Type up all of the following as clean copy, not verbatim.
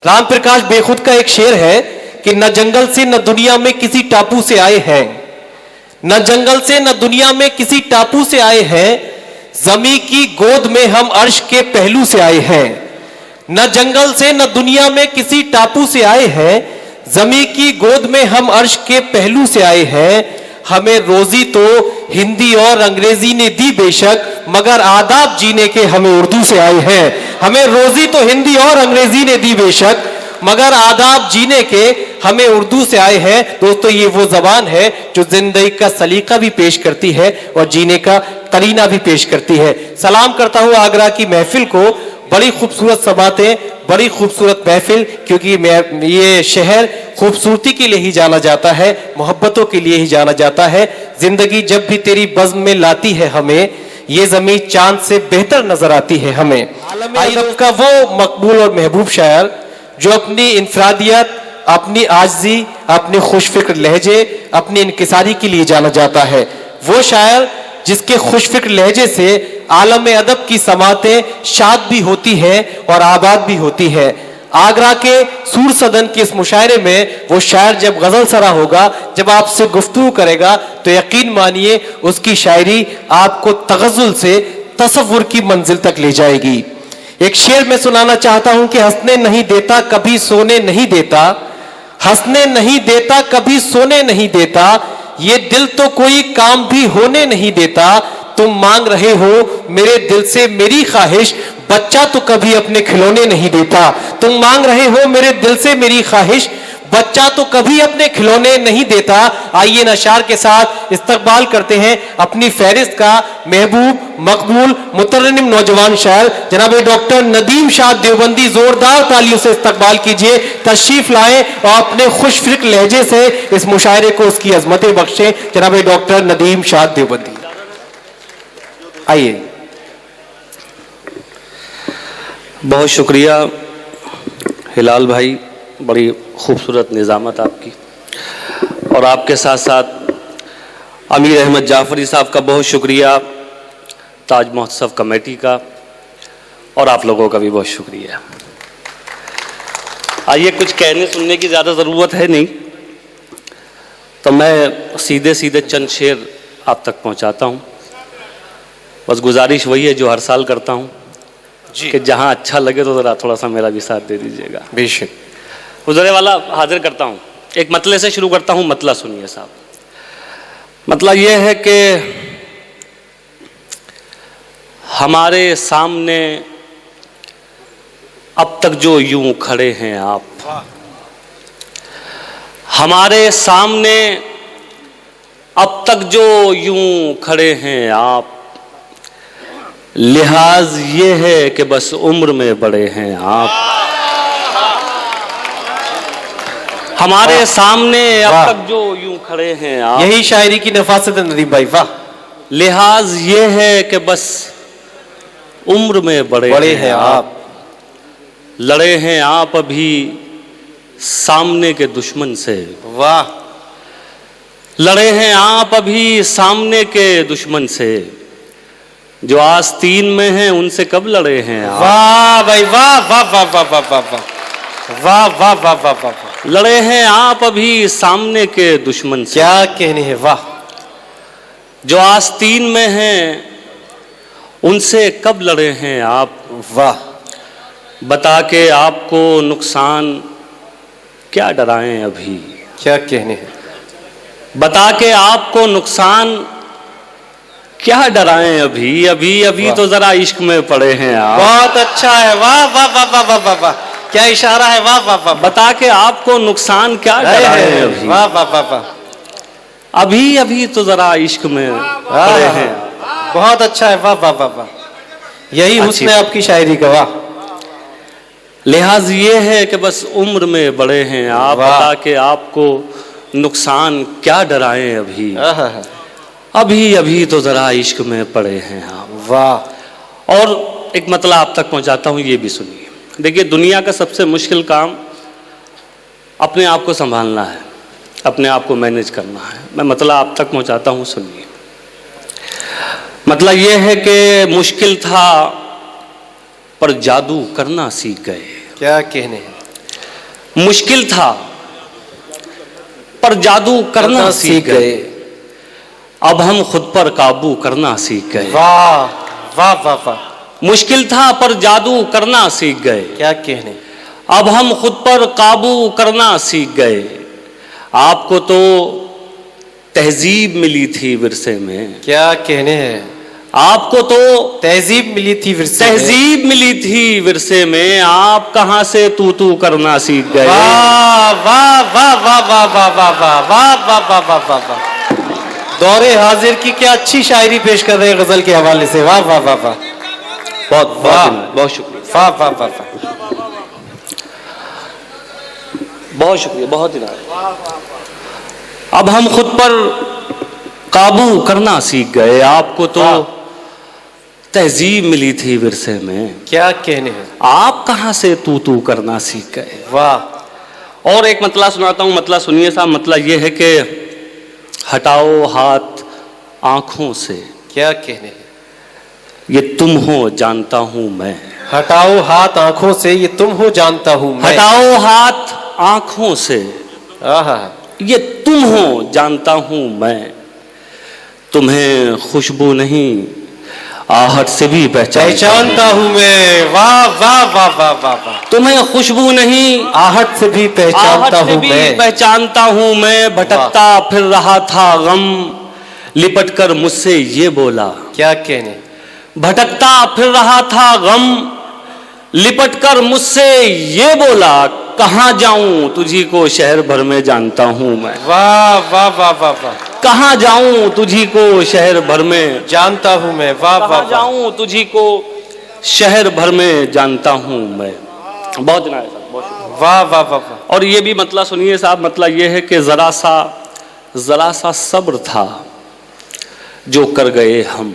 राम प्रकाश बेखुद का एक शेर है कि न जंगल से न दुनिया में किसी टापू से आए हैं, न जंगल से न दुनिया में किसी टापू से आए हैं, जमी की गोद में हम अर्श के पहलू से आए हैं। न जंगल से न दुनिया में किसी टापू से आए हैं, जमी की गोद में हम अर्श के पहलू से आए हैं। हमें रोजी तो हिंदी और अंग्रेजी ने दी बेशक, मगर आदाब जीने के हमें उर्दू से आए हैं। हमें रोजी तो हिंदी और अंग्रेजी ने दी बेशक, मगर आदाब जीने के हमें उर्दू से आए हैं। दोस्तों, ये वो जबान है जो जिंदगी का सलीका भी पेश करती है और जीने का करीना भी पेश करती है। सलाम करता हूं आगरा की महफिल को। बड़ी खूबसूरत समातें, बड़ी खूबसूरत महफिल, क्योंकि ये शहर खूबसूरती के लिए ही जाना जाता है, मोहब्बतों के लिए ही जाना जाता है। जिंदगी जब भी तेरी बज़्म में लाती है हमें, ये जमीन चांद से बेहतर नजर आती है हमें। अदब का वो मकबूल और महबूब शायर जो अपनी इनफरादियत, अपनी आज़ी, अपने खुशफिक्र लहजे, अपनी इनकिसारी के लिए जाना जाता है। वो शायर जिसके खुशफिक्र लहजे से आलम अदब की समातें शाद भी होती हैं और आबाद भी होती है। आगरा के सूर सदन के इस मुशायरे में वो शायर जब गजल सरा होगा, जब आपसे गुफ्तगू करेगा, तो यकीन मानिए उसकी शायरी आपको तगज़ुल से तसव्वुर की मंजिल तक ले जाएगी। एक शेर मैं सुनाना चाहता हूं कि हंसने नहीं देता कभी सोने नहीं देता, हंसने नहीं देता कभी सोने नहीं देता, ये दिल तो कोई काम भी होने नहीं देता। तुम मांग रहे हो मेरे दिल से मेरी ख्वाहिश, बच्चा तो कभी अपने खिलौने नहीं देता। तुम मांग रहे हो मेरे दिल से मेरी ख्वाहिश, बच्चा तो कभी अपने खिलौने नहीं देता। आइए नशार के साथ इस्तकबाल करते हैं अपनी फहरिस्त का महबूब, मकबूल, मुतरन्निम नौजवान शायर जनाब डॉक्टर नदीम शाह देवबंदी। जोरदार तालियों से इस्तकबाल कीजिए, तशरीफ लाएं और अपने खुशफिक्र लहजे से इस मुशायरे को उसकी अजमतें बख्शें। जनाब डॉक्टर नदीम शाह देवबंदी, आइए। बहुत शुक्रिया हिलाल भाई, बड़ी खूबसूरत निज़ामत आपकी, और आपके साथ साथ अमीर अहमद जाफरी साहब का बहुत शुक्रिया, ताज महोत्सव कमेटी का, और आप लोगों का भी बहुत शुक्रिया। आइए, कुछ कहने सुनने की ज़्यादा ज़रूरत है नहीं, तो मैं सीधे सीधे चंद शेर आप तक पहुंचाता हूं। बस गुजारिश वही है जो हर साल करता हूं कि जहां अच्छा लगे तो ज़रा थोड़ा सा मेरा भी साथ दे दीजिएगा। बेशक। गुजरे वाला हाजिर करता हूं, एक मतले से शुरू करता हूं। मतला सुनिए साहब। मतला ये है कि हमारे सामने अब तक जो यूं खड़े हैं आप, हमारे सामने अब तक जो यूं खड़े हैं आप, लिहाज ये है कि बस उम्र में बड़े हैं आप। हमारे सामने अब तक जो यूं खड़े हैं आप, यही शायरी की नफासत है नदीम भाई, वाह। लिहाज ये है कि बस उम्र में बड़े हैं आप। लड़े हैं आप अभी सामने के दुश्मन से, वाह। लड़े हैं आप अभी सामने के दुश्मन से, जो आस्तीन में हैं उनसे कब लड़े हैं आप। वाह भाई, वाह वाह वाह वाह वाह वाह वाह वाह वाह वाह वाह वाह। लड़े हैं आप अभी सामने के दुश्मन से, क्या कहने हैं, वाह। जो आस्तीन में हैं उनसे कब लड़े हैं आप। वाह। बता के आपको नुकसान क्या डराएं अभी, क्या कहने हैं। बता के आपको नुकसान क्या डराएं अभी, अभी अभी तो जरा इश्क में पड़े हैं आप। बहुत अच्छा है, वाह वाह वाह वाह वाह वाह वाह, क्या इशारा है, वाह वाह वाह। बता के आपको नुकसान क्या डराएं अभी, वाह वाह वाह वाह, अभी अभी तो जरा इश्क में पड़े हैं। बहुत अच्छा है, वाह वाह वाह वाह। यही हुस्न है आपकी शायरी का, वाह। लिहाज ये है कि बस उम्र में बड़े हैं आप, बता के आपको नुकसान क्या डराएं अभी, अभी अभी तो जरा इश्क में पड़े हैं आप। वाह। और एक मतलब आप तक पहुंचाता हूं, ये भी सुनिए। देखिए, दुनिया का सबसे मुश्किल काम अपने आप को संभालना है, अपने आप को मैनेज करना है। मैं मतलब आप तक पहुंचाता हूं, सुनिए। मतलब ये है कि मुश्किल था पर जादू करना सीख गए। क्या कहने हैं। मुश्किल था पर जादू करना सीख गए, अब हम खुद पर काबू करना सीख गए। वाह वाह वाह वाह, मुश्किल था पर जादू करना सीख गए, क्या कहने। अब हम खुद पर काबू करना सीख गए। आपको तो तहजीब मिली थी विरसे में, क्या कहने हैं। आपको तो तहजीब मिली थी विरसे में। तहजीब मिली थी विरसे में, आप कहां से तू तू करना सीख गए। वाह वाह वाह वाह वाह वाह वाह वाह वाह वाह वाह वाह वाह वाह, दौरे हाजिर की क्या अच्छी शायरी पेश कर रहे हैं गजल के हवाले से। वाह वाह वाह वाह, बहुत वाह, बहुत शुक्रिया, वाह वाह वाह वाह, बहुत शुक्रिया, बहुत ही अब हम खुद पर काबू करना सीख गए। आपको तो तहजीब मिली थी विरसे में, क्या कहने हैं। आप कहां से तू तू करना सीख गए। वाह, और एक मतला सुनाता हूं, मतला सुनिए साहब। मतला ये है कि हटाओ हाथ आंखों से, क्या कहने हैं। ये तुम हो जानता हूं मैं। हटाओ हाथ आंखों से, ये तुम हो जानता हूं मैं। हटाओ हाथ आंखों से, आहा, ये तुम हो जानता हूं मैं। तुम्हें खुशबू नहीं आहट से भी पहचानता हूं मैं। वाह वाह वाह वाह वाह वाह, तुम्हें खुशबू नहीं आहट से भी पहचानता हूं मैं। पहचानता हूं मैं। भटकता फिर रहा था गम, लिपट कर मुझसे ये बोला। क्या कहने। भटकता फिर रहा था गम, लिपट कर मुझसे ये बोला। कहां जाऊं तुझी को शहर भर में जानता हूं मैं। वाह वाह वाह वाह वाह, कहां जाऊं तुझी को शहर भर में जानता हूं मैं। वाह वाह कहां वाह, जाऊं तुझी को शहर भर में जानता हूं मैं। बहुत दिन आया साहब, बहुत शुक्रिया। वाह वाह वाह वाह, और ये भी मतलब सुनिए साहब। मतलब ये है कि जरा सा सब्र था जो कर गए हम।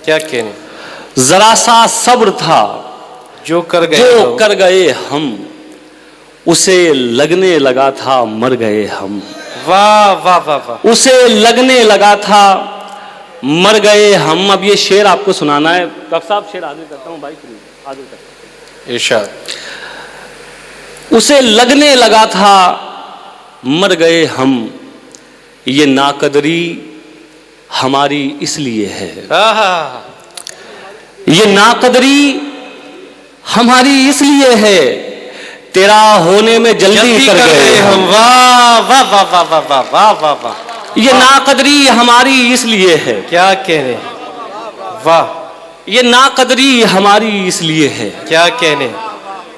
क्या कहने। जरा सा सब्र था जो कर गए जो हम। कर गए हम, उसे लगने लगा था मर गए हम। वाह वाह वाह वाह, उसे लगने लगा था मर गए हम। अब ये शेर आपको सुनाना है। डॉक्टर साहब शेर आगे करता हूँ भाई, आगे करता इरशाद। हूं। उसे लगने लगा था मर गए हम, ये नाकदरी हमारी इसलिए है। आहा, ये नाकदरी हमारी इसलिए है, तेरा होने में जल्दी कर गए हम। वाह वाह वाह वाह वाह वाह वाह वाह वाह, ये नाकदरी हमारी इसलिए है। क्या कहने। वाह, ये नाकदरी हमारी इसलिए है, क्या कहने।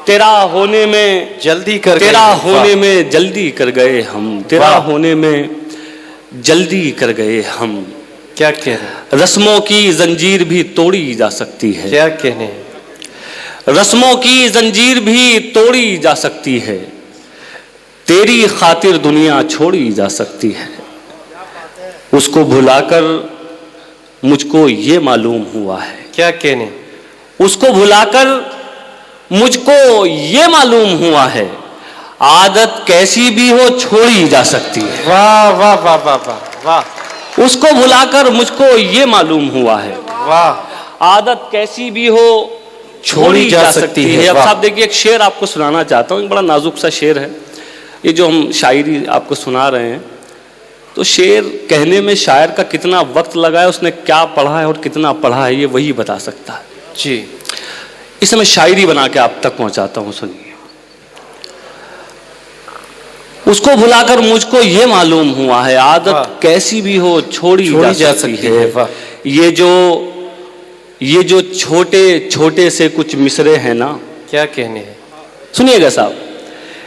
तेरा होने में जल्दी कर गए तेरा हम। होने में जल्दी कर गए हम। तेरा वाह। होने में जल्दी कर गए हम। क्या कहने। रस्मों की जंजीर भी तोड़ी जा सकती है। क्या कहने। रस्मों की जंजीर भी तोड़ी जा सकती है, तेरी खातिर दुनिया छोड़ी जा सकती है। उसको भुलाकर मुझको ये मालूम हुआ है। क्या कहने। उसको भुलाकर मुझको ये मालूम हुआ है, आदत कैसी भी हो छोड़ी जा सकती है। वाह वाह वाह वाह वाह वाह, उसको भुलाकर मुझको ये मालूम हुआ है, वाह, आदत कैसी भी हो छोड़ी जा सकती है। अब साहब देखिए, एक शेर आपको सुनाना चाहता हूँ। एक बड़ा नाजुक सा शेर है ये जो हम शायरी आपको सुना रहे हैं। तो शेर कहने में शायर का कितना वक्त लगा है, उसने क्या पढ़ा है और कितना पढ़ा है, ये वही बता सकता है जी। इसे मैं शायरी बना के आप तक पहुंचाता हूं, सुनिए। उसको भुलाकर मुझको ये मालूम हुआ है, आदत कैसी भी हो छोड़ी जा सकती है। ये जो छोटे छोटे से कुछ मिसरे हैं ना। क्या कहने हैं, सुनिएगा साहब।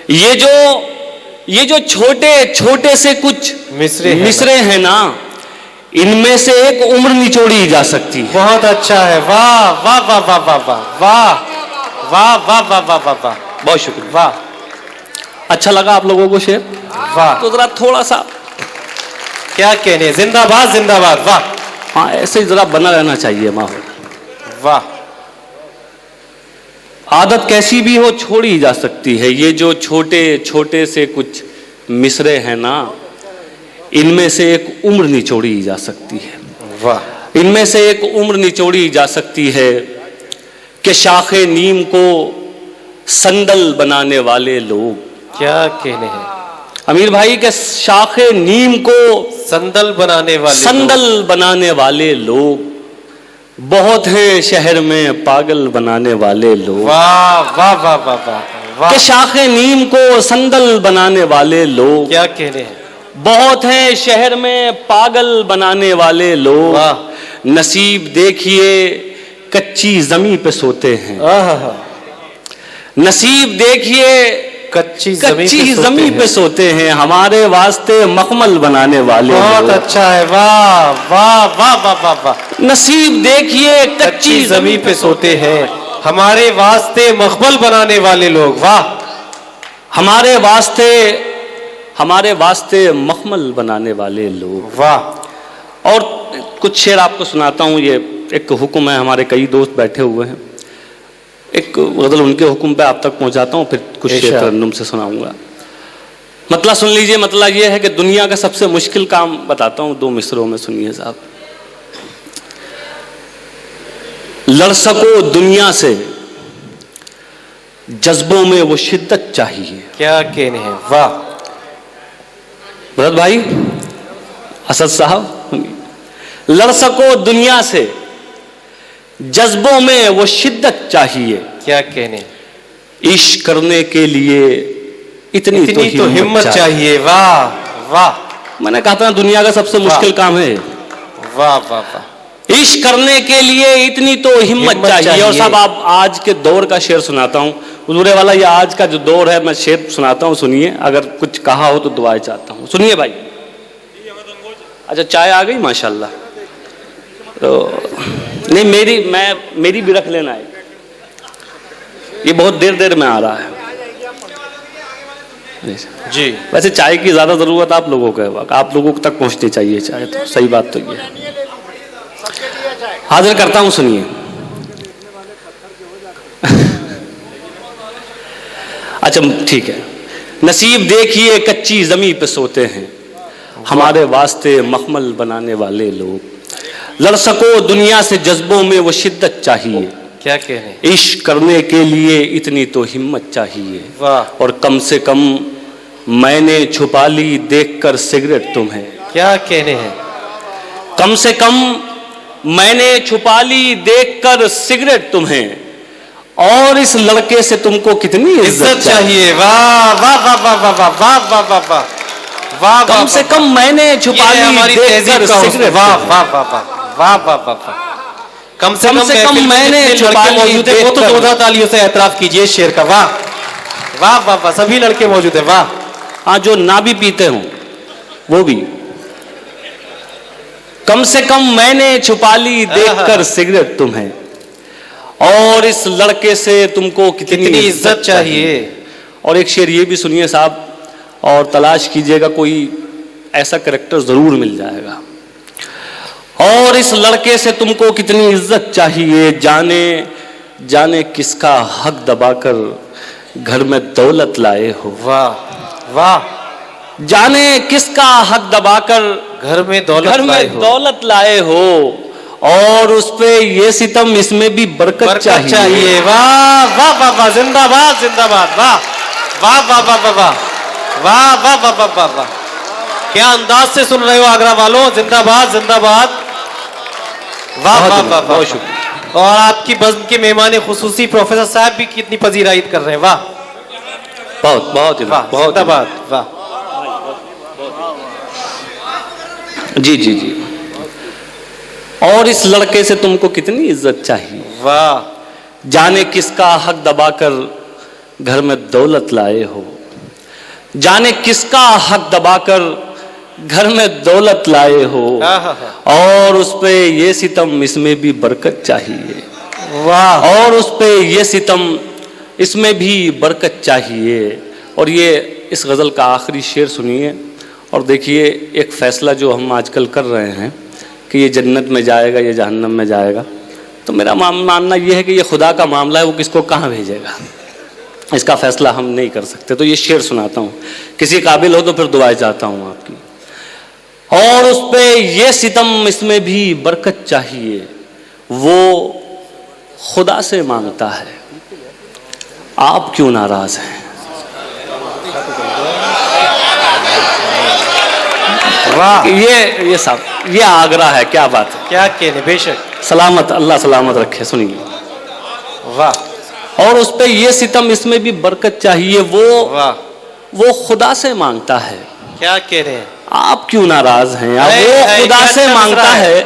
ये जो छोटे छोटे से कुछ मिसरे हैं ना, इनमें से एक उम्र निचोड़ी जा सकती है। बहुत अच्छा है। वाह वाह वाह वाह वाह वाह वाह वाह वाह वाह वाह वाह वाह, बहुत शुक्रिया। वाह, अच्छा लगा आप लोगों को शेर? वाह, तो जरा थोड़ा सा क्या कहने। जिंदाबाद जिंदाबाद। वाह, हाँ, ऐसे ही जरा बना रहना चाहिए माहौल। वाह, आदत कैसी भी हो छोड़ी जा सकती है, ये जो छोटे छोटे से कुछ मिसरे हैं ना, इनमें से एक उम्र निचोड़ी जा सकती है। वाह, इनमें से एक उम्र निचोड़ी जा सकती है कि शाखे नीम को संदल बनाने वाले लोग क्या कहने हैं। अमीर भाई के शाखे नीम को संदल बनाने वाले संदल बनाने वाले लोग बहुत हैं, शहर में पागल बनाने वाले लोग। वाह वाह वाह वाह वाह वाह। के शाखे नीम को संदल बनाने वाले लोग क्या कहने हैं। बहुत हैं, शहर में पागल बनाने वाले लोग। वाह। नसीब देखिए कच्ची जमीन पे सोते हैं। आहा। नसीब देखिए कच्ची जमीन पे सोते हैं, हमारे वास्ते मखमल बनाने वाले बहुत लोग। अच्छा है। वाह वाह वाह वाह वाह वाह। नसीब देखिए कच्ची जमीन पे सोते हैं, हमारे वास्ते मखमल बनाने वाले लोग। वाह। हमारे वास्ते मखमल बनाने वाले लोग। वाह। और कुछ शेर आपको सुनाता हूँ। ये एक हुक्म है, हमारे कई दोस्त बैठे हुए हैं, एक गजल उनके हुक्म पे आप तक पहुंचाता हूँ, फिर कुछ शेर तरन्नुम से सुनाऊंगा। मतलब सुन लीजिए। मतलब ये है कि दुनिया का सबसे मुश्किल काम बताता हूँ, 2 मिसरों में सुनिए साहब। लड़ सको दुनिया से जज्बों में वो शिद्दत चाहिए। क्या कहने हैं। वाह। भरत भाई, असद साहब, लड़ सको दुनिया से जज्बों में वो शिद्दत चाहिए। क्या कहने हैं। इश्क करने के लिए इतनी तो हिम्मत चाहिए। वाह वाह। मैंने कहा था दुनिया का सबसे मुश्किल काम है। वाह वाह वाह। इश्क करने के लिए इतनी तो हिम्मत चाहिए। और साहब आप आज के दौर का शेर सुनाता हूँ, हुजूरे वाला। ये आज का जो दौर है, मैं शेर सुनाता हूँ, सुनिए। अगर कुछ कहा हो तो दुआएं चाहता हूँ, सुनिए भाई। अच्छा, चाय आ गई माशाल्लाह। तो नहीं, मेरी भी रख लेना है, ये बहुत देर में आ रहा है जी। वैसे चाय की ज्यादा जरूरत आप लोगों को है, आप लोगों तक पहुंचनी चाहिए चाय, तो सही बात तो ये हाजिर करता हूं, सुनिए। अच्छा ठीक है। नसीब देखिए कच्ची जमीन पे सोते हैं, हमारे वास्ते मखमल बनाने वाले लोग। लड़ सको दुनिया से जज्बों में वो शिद्दत चाहिए। क्या कहने। इश्क करने के लिए इतनी तो हिम्मत चाहिए। वाह। और कम से कम मैंने छुपा ली देखकर सिगरेट तुम्हें। क्या कहने हैं। कम से कम मैंने छुपा ली देखकर सिगरेट तुम्हें, और इस लड़के से तुमको कितनी इज्जत चाहिए। वाह वाह वाह वाह वाह वाह वाह वाह वाह वाह वाह। कम से कम मैंने छुपा ली देखकर सिगरेट। वाह वाह वाह वाह वाह वाह वाह। कम से कम मैंने छुपा ली मौजूद है, वो तो जोरदार तालियों से एतराफ कीजिए शेर का। वाह वाह वाह वाह। सभी लड़के मौजूद है। वाह। हाँ, जो ना भी पीते हो वो भी। कम से कम मैंने छुपा ली देखकर सिगरेट तुम्हें, और इस लड़के से तुमको कितनी इज्जत चाहिए। और एक शेर ये भी सुनिए साहब, और तलाश कीजिएगा, कोई ऐसा कैरेक्टर जरूर मिल जाएगा। और इस लड़के से तुमको कितनी इज्जत चाहिए, जाने किसका हक दबाकर घर में दौलत लाए हो। वाह वाह। जाने किसका हक दबाकर घर में दौलत लाए हो, और उस पे ये सितम इसमें भी बरकत चाहिए। वाह वाह वाह वाह। जिंदाबाद जिंदाबाद। वाह वाह वाह वाह वाह वाह वाह वाह वाह वाह वाह वाह। क्या अंदाज से सुन रहे हो आगरा वालों। जिंदाबाद जिंदाबाद। वाह वाह वाह। बहुत शुक्रिया। और आपकी बज़्म के मेहमान खुसूसी प्रोफेसर साहब भी कितनी पजीराइत कर रहे हैं। वाह बहुत बहुत बहुत जिंदाबाद। वाह। जी जी जी। और इस लड़के से तुमको कितनी इज्जत चाहिए। वाह। जाने किसका हक दबाकर घर में दौलत लाए हो, जाने किसका हक दबाकर घर में दौलत लाए हो, और उस पे ये सितम इसमें भी बरकत चाहिए। वाह। और उस पे ये सितम इसमें भी बरकत चाहिए। और ये इस गज़ल का आखिरी शेर सुनिए, और देखिए एक फ़ैसला जो हम आजकल कर रहे हैं कि ये जन्नत में जाएगा, ये जहन्नम में जाएगा, तो मेरा मानना ये है कि ये खुदा का मामला है, वो किसको कहाँ भेजेगा, इसका फ़ैसला हम नहीं कर सकते। तो ये शेर सुनाता हूँ, किसी काबिल हो तो फिर दुआएं चाहता हूँ आपकी। और उस पे ये सितम इसमें भी बरकत चाहिए, वो खुदा से मांगता है, आप क्यों नाराज हैं। वाह, ये साहब ये आगरा है, क्या बात है, क्या कहने, बेशक, सलामत, अल्लाह सलामत रखे। सुनिए, वाह और उस पे ये सितम, इसमें भी बरकत चाहिए, वाह, वो खुदा से मांगता है। क्या कह रहे हैं, आप क्यों नाराज हैं? अब है, वो है, खुदा क्या से अच्छा मांगता मिसरा है। है,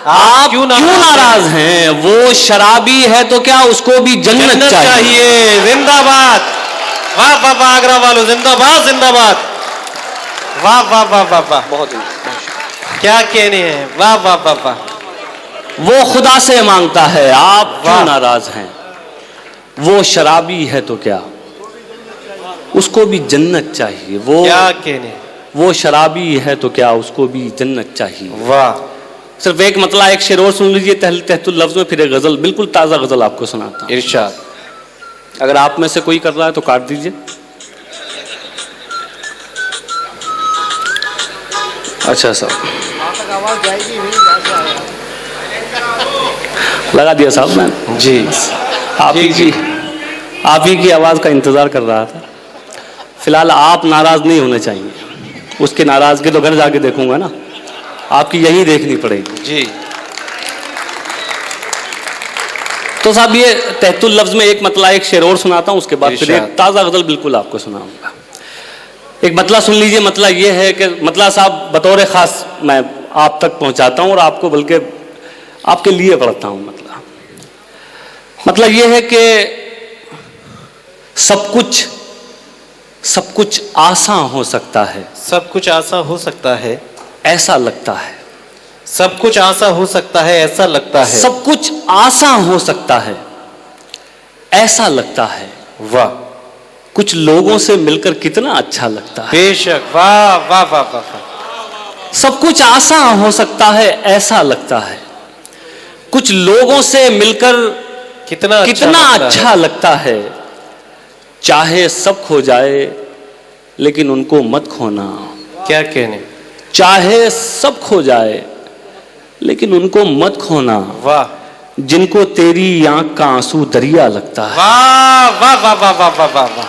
आप क्यों नाराज हैं? वो शराबी है तो क्या उसको भी जन्नत चाहिए। जिंदाबाद, वाह वाह वाह, आगरा वालों जिंदाबाद जिंदाबाद, वाह वाह वाह वाह वाह, बहुत क्या कहने हैं, वाह वाह वाह वाह, वो खुदा से मांगता है, आप क्यों वाह। नाराज हैं? वो शराबी है तो क्या उसको भी जन्नत चाहिए। क्या कहने, वो शराबी है तो क्या उसको भी जन्नत चाहिए। वाह, सिर्फ एक मतला, एक शेर और सुन लीजिए तहतुल लफ्ज में, फिर एक गजल, बिल्कुल ताज़ा गजल आपको सुनाता हूं। इरशाद, अगर आप में से कोई कर रहा है तो काट दीजिए। अच्छा साहब, लगा दिया साहब मैं जी, आप ही की आवाज़ का इंतज़ार कर रहा था। फिलहाल आप नाराज़ नहीं होने चाहिए, उसकी नाराज़गी तो घर जाके देखूंगा ना, आपकी यही देखनी पड़ेगी। जी, तो साहब ये तहतुल लफ्ज में एक मतला, एक शेर और सुनाता हूँ, उसके बाद फिर इरशाद। एक ताज़ा गजल बिल्कुल आपको सुनाऊंगा। एक मतला सुन लीजिए। मतला ये है कि मतला साहब बतौर ख़ास मैं आप तक पहुँचाता हूँ और आपको बल्कि आपके लिए पढ़ता हूँ। मतलब ये है कि सब कुछ आसान हो सकता है, सब कुछ आसान हो सकता है, ऐसा लगता है। सब कुछ आसान हो सकता है, ऐसा लगता है, सब कुछ आसान हो सकता है, ऐसा लगता है। वाह, कुछ लोगों से मिलकर कितना अच्छा लगता है। बेशक, वाह वाह वाह वाह वाह, सब कुछ आसान हो सकता है, ऐसा लगता है। कुछ लोगों से मिलकर कितना अच्छा लगता है। चाहे सब खो जाए लेकिन उनको मत खोना। क्या कहने, चाहे सब खो जाए लेकिन उनको मत खोना। वाह जिनको तेरी आंख का आंसू दरिया लगता है। वाह वाह वाह वाह वाह वाह वाह वाह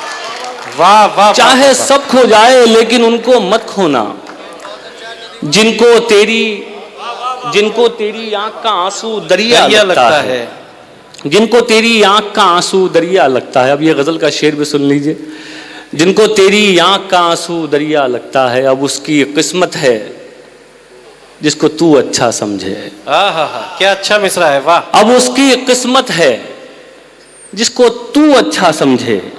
वाह वाह, चाहे सब खो जाए लेकिन उनको मत खोना। जिनको तेरी आंख का आंसू दरिया लगता है। जिनको तेरी आंख का आंसू दरिया लगता है। अब ये गजल का शेर भी सुन लीजिए। जिनको तेरी आंख का आंसू दरिया लगता है, अब उसकी किस्मत है जिसको तू अच्छा समझे। क्या अच्छा मिसरा है, वाह। अब उसकी किस्मत है जिसको तू अच्छा समझे।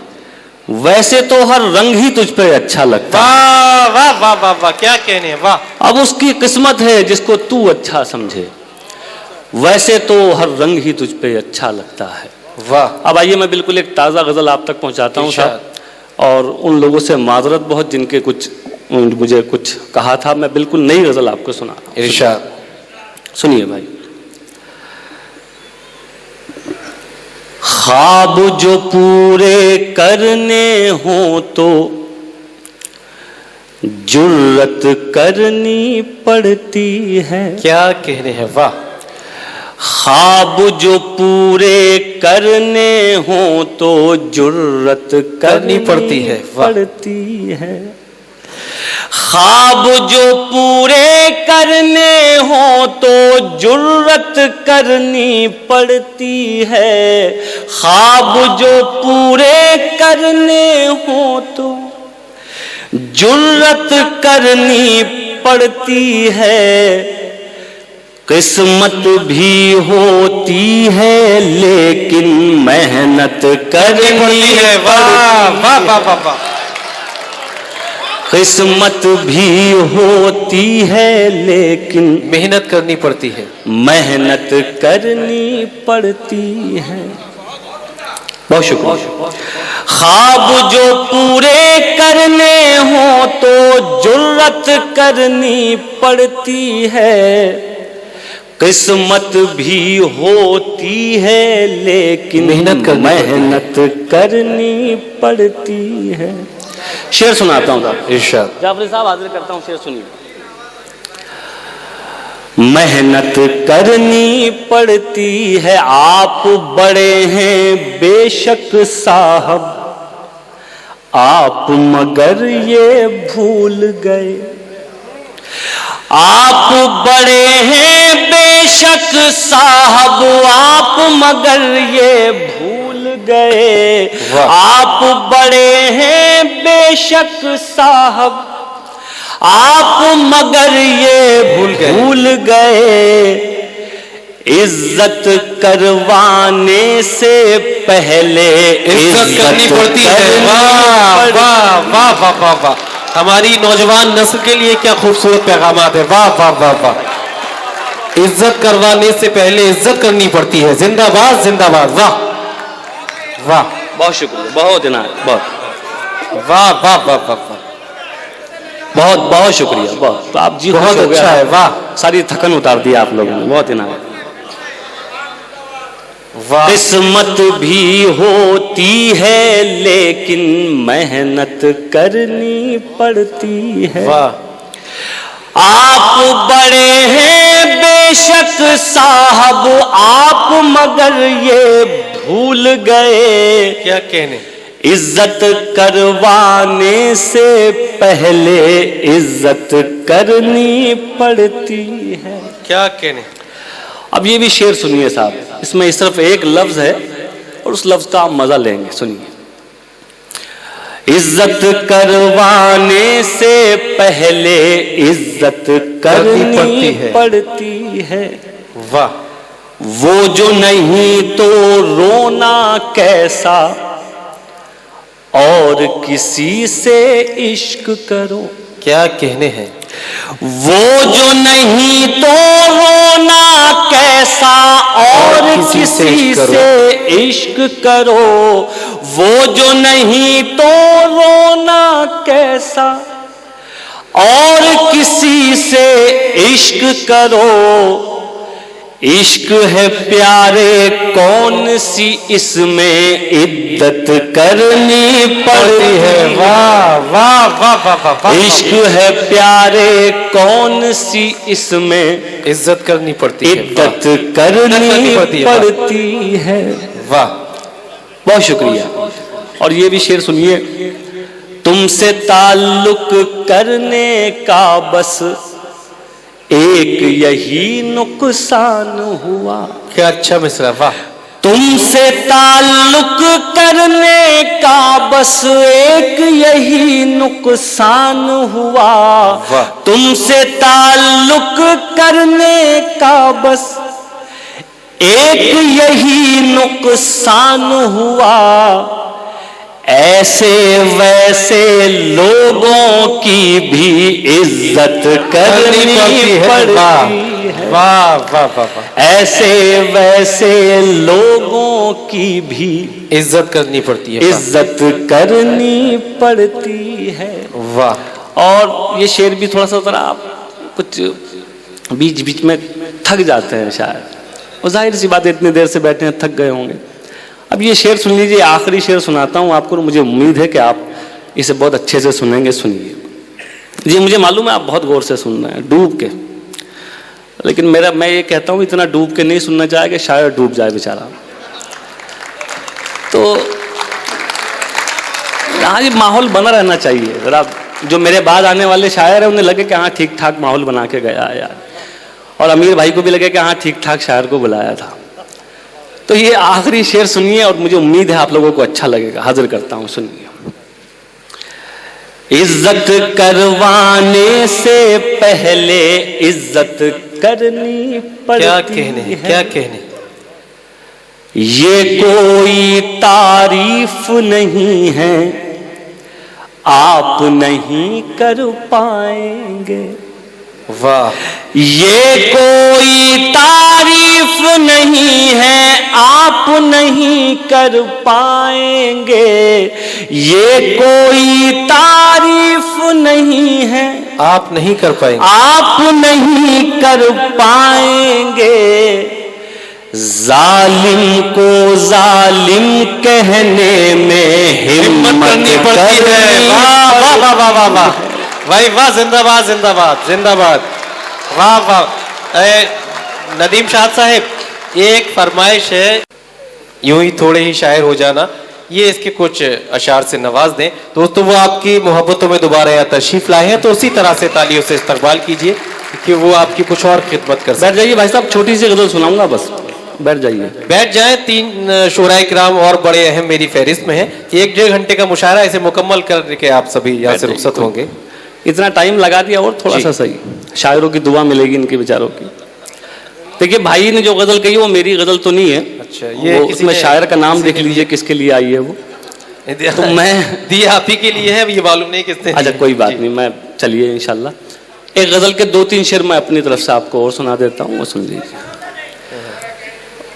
वैसे तो हर रंग ही तुझ पे अच्छा लगता है। वाह वाह वाह वाह वाह, क्या कहने, वाह। अब उसकी किस्मत है जिसको तू अच्छा समझे। वैसे तो हर रंग ही तुझ पे अच्छा लगता है। वाह। अब आइए मैं बिल्कुल एक ताज़ा गज़ल आप तक पहुंचाता हूं साहब, और उन लोगों से माजरत बहुत जिनके मुझे कुछ कहा था। मैं बिल्कुल नई गज़ल आपको सुना रहा हूं। इरशाद। सुनिए भाई। ख्वाब जो पूरे करने हो तो जुर्रत करनी पड़ती है। क्या कहने हैं, वाह। ख्वाब जो पूरे करने हो तो जुर्रत करनी पड़ती है। ख्वाब जो पूरे करने हो तो जुर्रत करनी पड़ती है। ख्वाब जो पूरे करने हो तो जुर्रत करनी पड़ती है। किस्मत भी होती है लेकिन मेहनत करनी है। वाह वाह वाह वाह वाह। किस्मत भी होती है लेकिन मेहनत करनी पड़ती है। मेहनत करनी पड़ती है। बहुत शुक्रिया। ख्वाब जो पूरे करने हो तो जुर्रत करनी पड़ती है। किस्मत भी होती है लेकिन मेहनत करनी पड़ती है। शेर सुनाता हूँ साहब। इरशाद। जाफरी साहब हाजिर करता हूँ, शेर सुनिए। मेहनत करनी पड़ती है। आप बड़े हैं बेशक साहब, आप मगर ये भूल गए, आप बड़े हैं बेशक साहब, आप मगर ये भूल गए। आप बड़े हैं बेशक साहब, आप मगर ये भूल गए। इज्जत करवाने से पहले इज्जत करनी पड़ती है। वाह वाह वाह वाह वाह वाह, हमारी नौजवान नस्ल के लिए क्या खूबसूरत पैगामात है। वाह वाह वाह वाह, इज्जत करवाने से पहले इज्जत करनी पड़ती है। जिंदाबाद जिंदाबाद। वाह वाह, बहुत शुक्रिया, बहुत इनायत, बहुत वाह वाह वाह वाह वाह, बहुत बहुत शुक्रिया, बहुत। आप जी बहुत अच्छा है। वाह, सारी थकन उतार दी आप लोगों ने, बहुत इनायत। वाह, किस्मत भी होती है लेकिन मेहनत करनी पड़ती है। वाह, आप बड़े हैं बेशक साहब, आप मगर ये भूल गए। क्या कहने। इज्जत करवाने से पहले इज्जत करनी पड़ती है। क्या कहने। अब ये भी शेर सुनिए साहब, इसमें सिर्फ एक लफ्ज है और उस लफ्ज का आप मजा लेंगे, सुनिए। इज्जत करवाने से पहले इज्जत करनी पड़ती है। वाह, वो जो नहीं तो रोना कैसा, और किसी से इश्क करो। क्या कहने हैं। वो जो नहीं तो रोना कैसा, और किसी से इश्क करो। वो जो नहीं तो रोना कैसा, और किसी से इश्क करो। इश्क है प्यारे कौन सी इसमें इद्दत करनी पड़ती है। वाह वाह वाह वाह वाह, इश्क है प्यारे कौन सी इसमें इज्जत करनी पड़ती है। इद्दत करनी पड़ती है। वाह, बहुत शुक्रिया। और ये भी शेर सुनिए। तुमसे ताल्लुक करने का बस एक यही नुकसान हुआ। क्या अच्छा मिसरा। वाह, तुमसे ताल्लुक करने का बस एक यही नुकसान हुआ। वाह, तुमसे ताल्लुक करने का बस एक यही नुकसान हुआ। ऐसे वैसे लोगों की भी इज्जत करनी पड़ती है। वाह वाह वाह, ऐसे वैसे लोगों की भी इज्जत करनी पड़ती है। इज्जत करनी पड़ती है। वाह, और ये शेर भी थोड़ा सा जरा आप कुछ बीच बीच में थक जाते हैं शायद, और जाहिर सी बात है इतनी देर से बैठे हैं, थक गए होंगे। अब ये शेर सुन लीजिए, आखिरी शेर सुनाता हूँ आपको, मुझे उम्मीद है कि आप इसे बहुत अच्छे से सुनेंगे। सुनिए जी, मुझे मालूम है आप बहुत गौर से सुन रहे हैं, डूब के, लेकिन मैं ये कहता हूँ इतना डूब के नहीं सुनना चाहिए कि शायद डूब जाए बेचारा। तो हाँ, ये माहौल बना रहना चाहिए जरा। जो मेरे बाद आने वाले शायर हैं उन्हें लगे कि हाँ ठीक ठाक माहौल बना के गया है यार, और अमीर भाई को भी लगे कि हाँ ठीक ठाक शायर को बुलाया था। तो ये आखिरी शेर सुनिए और मुझे उम्मीद है आप लोगों को अच्छा लगेगा। हाजिर करता हूं, सुनिए। इज्जत करवाने से पहले इज्जत करनी पड़ती क्या कहने है। क्या कहने। ये कोई तारीफ नहीं है, आप नहीं कर पाएंगे। वाह, ये कोई तारीफ नहीं है, आप नहीं कर पाएंगे। ये कोई तारीफ नहीं है, आप नहीं कर पाएंगे। आप नहीं कर पाएंगे। जालिम को जालिम कहने में हिम्मत करनी पड़ती है। वाह वाह वाह वाह वाह वाह भाई, वाह, जिंदाबाद जिंदाबाद जिंदाबाद। वाह वाह। नदीम शाह साहब, ये एक फरमाइश है, यूं ही थोड़े ही शायर हो जाना, ये इसके कुछ अशार से नवाज दें। दोस्तों वो आपकी मोहब्बतों में दोबारा यहाँ तशरीफ लाए हैं, तो उसी तरह से तालियों से इस्तकबाल कीजिए कि वो आपकी कुछ और खिदमत कर सकें। बैठ जाइए भाई साहब, छोटी सी गजल सुनाऊंगा बस, बैठ जाइए। बैठ जाएं। 3 शोराए किराम और बड़े अहम मेरी फहरिस्त में हैं। 1-1.5 घंटे का मुशायरा, इसे मुकम्मल करके आप सभी यहाँ से रुखसत होंगे। इतना टाइम लगा दिया और थोड़ा सा सही, शायरों की दुआ मिलेगी इनके बेचारों की। देखिए भाई ने जो गजल कही वो मेरी गजल तो नहीं है। अच्छा, ये उसमें शायर का नाम देख लीजिए किसके लिए आई है वो, तो मैं दिया आप ही के लिए है, ये मालूम नहीं किसने। अच्छा कोई बात नहीं, मैं चलिए इंशाल्लाह एक गजल के 2-3 शेर मैं अपनी तरफ से आपको और सुना देता हूँ, वो सुन लीजिए।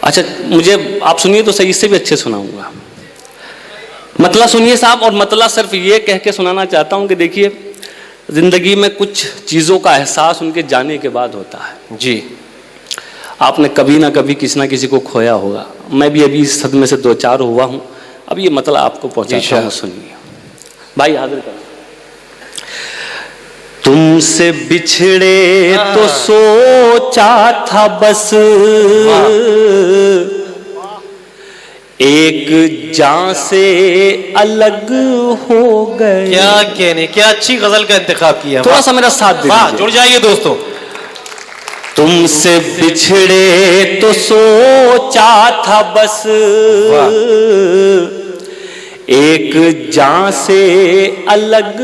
अच्छा मुझे आप सुनिए तो सही, इससे भी अच्छे सुनाऊंगा। मतला सुनिए साहब, और मतला सिर्फ ये कह के सुनाना चाहता हूँ कि देखिए जिंदगी में कुछ चीज़ों का एहसास उनके जाने के बाद होता है जी। आपने कभी ना कभी किसी ना किसी को खोया होगा, मैं भी अभी इस सदमे से 2-4 हुआ हूँ। अब ये मतलब आपको पहुंचाता हूँ, सुनिए भाई, हाजिर कर। तुमसे बिछड़े तो सोचा था बस एक जान से अलग हो गए। क्या कहने, क्या अच्छी गजल का इंतखाब किया। थोड़ा सा मेरा साथ दीजिए, जुड़ जाइए दोस्तों। तुमसे बिछड़े तो सोचा था बस एक जान से अलग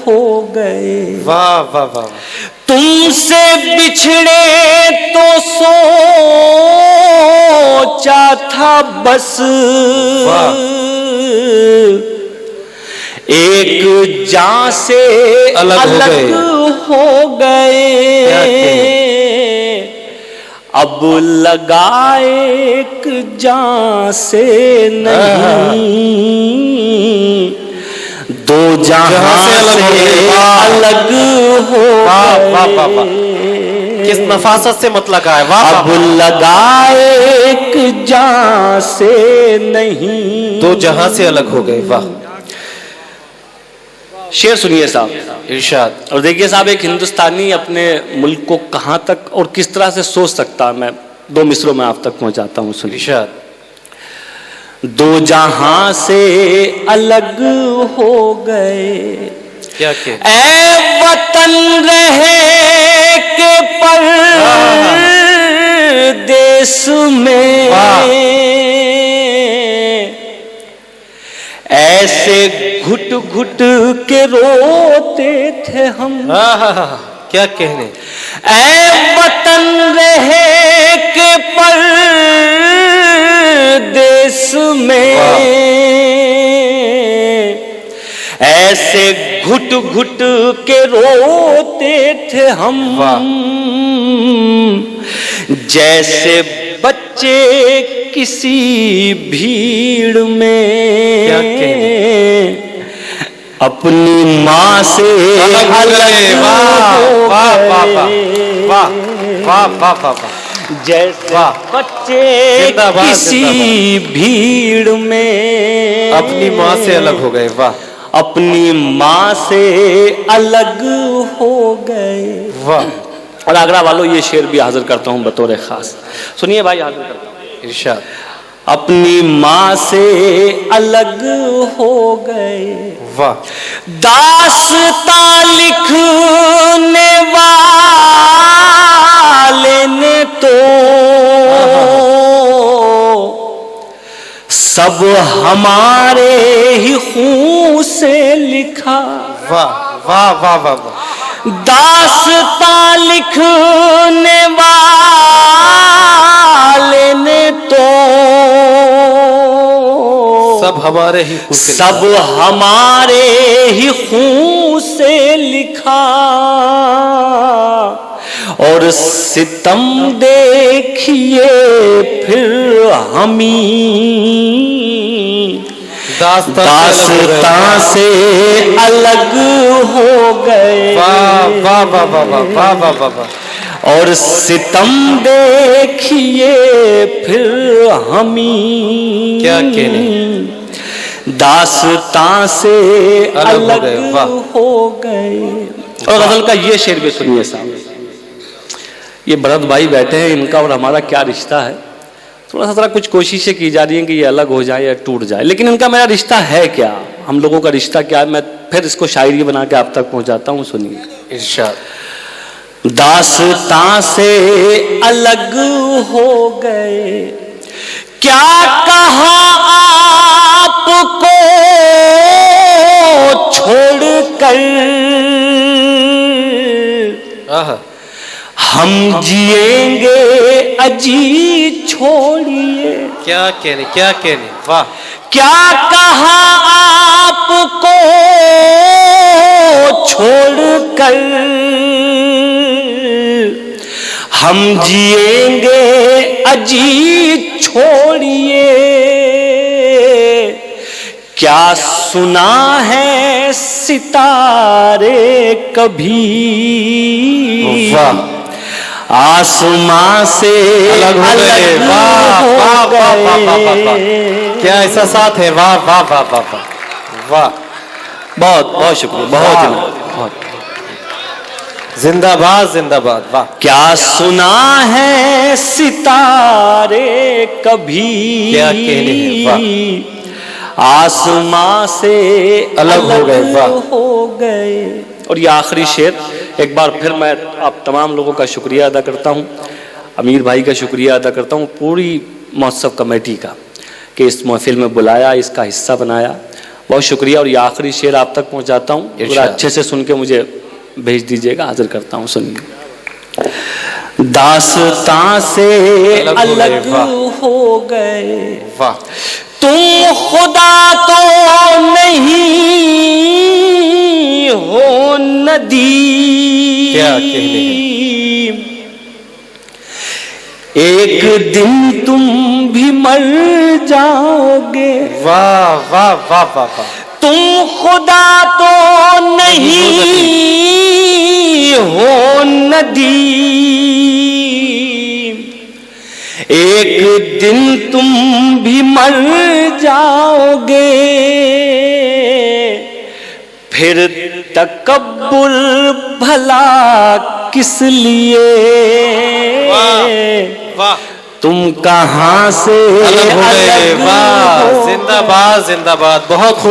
हो गए। वाह वाह वाह। तुमसे बिछड़े तो सोचा था बस एक जान से अलग हो गए। अब लगाए एक जान से नहीं, दो जहां से अलग हो गए। किस नफासत से मतलब का है। वाह। अब लगाए एक जान से नहीं, दो जहां से अलग हो गए। वाह। शेर सुनिए साहब, इरशाद। और देखिए साहब एक हिंदुस्तानी अपने मुल्क को कहां तक और किस तरह से सोच सकता है, मैं 2 मिसरों में आप तक पहुंचाता हूं, सुनिए। इरशाद। दो जहां से अलग हो गए, क्या कहते, ऐ वतन रहे के परदेस में ऐसे घुट घुट के रोते थे हम। क्या कहने। ऐ वतन रहे के परदेस में ऐसे घुट घुट के रोते थे हम, जैसे बच्चे किसी भीड़ में अपनी माँ से अलग हो गए। जैसे बच्चे किसी भीड़ में अपनी माँ से अलग हो गए। वाह। अपनी माँ से अलग हो गए। वाह। और आगरा वालों ये शेर भी हाजिर करता हूँ बतौर खास, सुनिए भाई, हाजिर करता हूँ। इरशाद। अपनी माँ से अलग हो गए। वाह। दास्तां लिखने वाले ने तो सब हमारे ही खून से लिखा। वाह वाह वाह वाह वाह। दास्तां लिखने वाले ने तो सब हमारे ही खून से लिखा, और सितम देखिए फिर हमी दास्तां से अलग हो गए। वाह वाह वाह वाह वाह वाह वाह। और सितम देखिए फिर हमी क्या कहने, दास्तां से अलग हो गए। और गजल का ये शेर भी सुनिए साहब, ये भरत भाई बैठे हैं, इनका और हमारा क्या रिश्ता है, थोड़ा सा जरा कुछ कोशिशें की जा रही हैं कि ये अलग हो जाए या टूट जाए, लेकिन इनका मेरा रिश्ता है क्या, हम लोगों का रिश्ता क्या है, मैं फिर इसको शायरी बना के आप तक पहुंचाता हूँ, सुनिए। इरशाद। दास्तां से अलग हो गए, क्या कहा आपको छोड़कर, हम जिएंगे अजी छोड़िए। क्या कहने, क्या कहने, वाह। क्या कहा आपको छोड़कर, हम जिएंगे अजी छोड़िए। क्या सुना है सितारे कभी, वाह। आसमां से अलग हो गए, वाह वाह वाह वाह वाह वाह, क्या ऐसा साथ है, वाह वाह वाह वाह वाह वाह, बहुत बहुत शुक्रिया, बहुत जिंदाबाद जिंदाबाद, वाह। क्या सुना है सितारे कभी, क्या कहने हैं, वाह। आसमां से अलग हो गए, वाह। हो गए। और ये आखिरी शेर, एक बार फिर मैं आप तमाम लोगों का शुक्रिया अदा करता हूँ, अमीर भाई का शुक्रिया अदा करता हूँ, पूरी महोत्सव कमेटी का कि इस महफिल में बुलाया, इसका हिस्सा बनाया, बहुत शुक्रिया। और ये आखिरी शेर आप तक पहुँचाता हूँ, पूरा अच्छे से सुन के मुझे भेज दीजिएगा, हाजिर करता हूँ, सुनिए। दास्तां से अलग हो गए, वाह। तुम खुदा तो नहीं हो नदी, क्या कहने हैं। एक दिन तुम भी मर जाओगे, वाह वाह वाह वाह वाह। तुम खुदा तो नहीं हो नदी, एक दिन तुम भी मर जाओगे, फिर तकब्बुर भला किस लिए, वाह। तुम कहां से अलग हो गए, अलग वाह। हो जिंदाबाद जिंदाबाद, बहुत खूब।